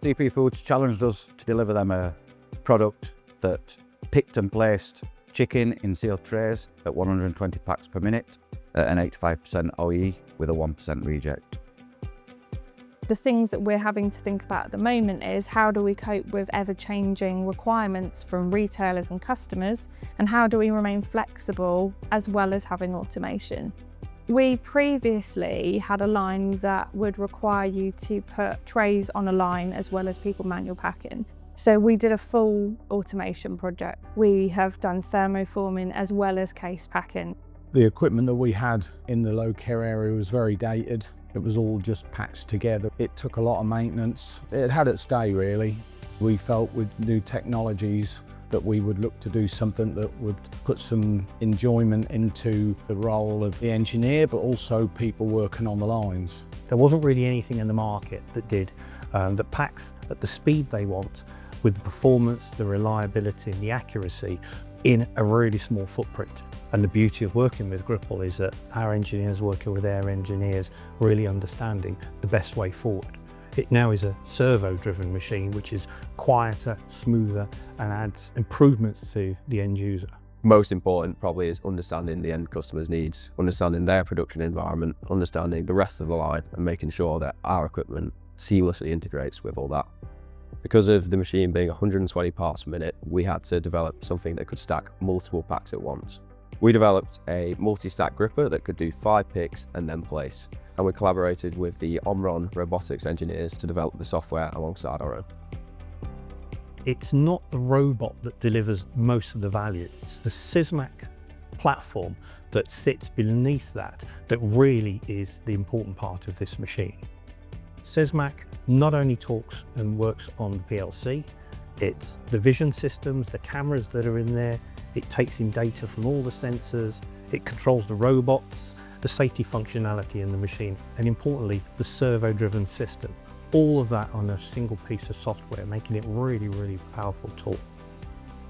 TP Foods challenged us to deliver them a product that picked and placed chicken in sealed trays at 120 packs per minute at an 85% OE with a 1% reject. The things that we're having to think about at the moment is how do we cope with ever-changing requirements from retailers and customers, and how do we remain flexible as well as having automation. We previously had a line that would require you to put trays on a line as well as people manual packing. So we did a full automation project. We have done thermoforming as well as case packing. The equipment that we had in the low care area was very dated. It was all just patched together. It took a lot of maintenance. It had its day really. We felt with new technologies that we would look to do something that would put some enjoyment into the role of the engineer, but also people working on the lines. There wasn't really anything in the market that did, that packs at the speed they want, with the performance, the reliability and the accuracy in a really small footprint. And the beauty of working with Gripple is that our engineers working with their engineers really understanding the best way forward. It now is a servo-driven machine which is quieter, smoother and adds improvements to the end user. Most important probably is understanding the end customer's needs, understanding their production environment, understanding the rest of the line and making sure that our equipment seamlessly integrates with all that. Because of the machine being 120 parts per minute, we had to develop something that could stack multiple packs at once. We developed a multi-stack gripper that could do 5 picks and then place. And we collaborated with the OMRON robotics engineers to develop the software alongside our own. It's not the robot that delivers most of the value. It's the Sysmac platform that sits beneath that really is the important part of this machine. Sysmac not only talks and works on the PLC, it's the vision systems, the cameras that are in there, it takes in data from all the sensors, it controls the robots, the safety functionality in the machine, and importantly, the servo-driven system. All of that on a single piece of software, making it really, really powerful tool.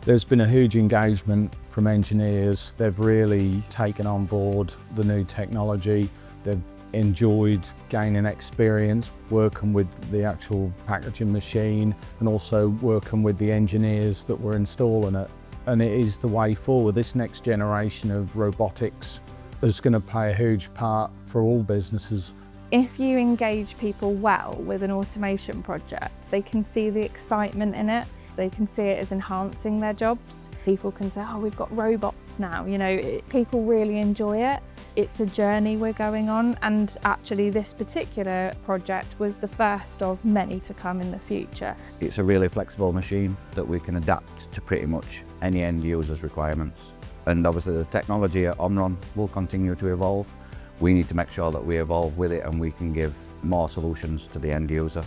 There's been a huge engagement from engineers. They've really taken on board the new technology. They've enjoyed gaining experience working with the actual packaging machine and also working with the engineers that were installing it. And it is the way forward. This next generation of robotics is going to play a huge part for all businesses. If you engage people well with an automation project, they can see the excitement in it. They can see it as enhancing their jobs. People can say, oh, we've got robots now. You know, people really enjoy it. It's a journey we're going on, and actually this particular project was the first of many to come in the future. It's a really flexible machine that we can adapt to pretty much any end user's requirements. And obviously the technology at OMRON will continue to evolve. We need to make sure that we evolve with it and we can give more solutions to the end user.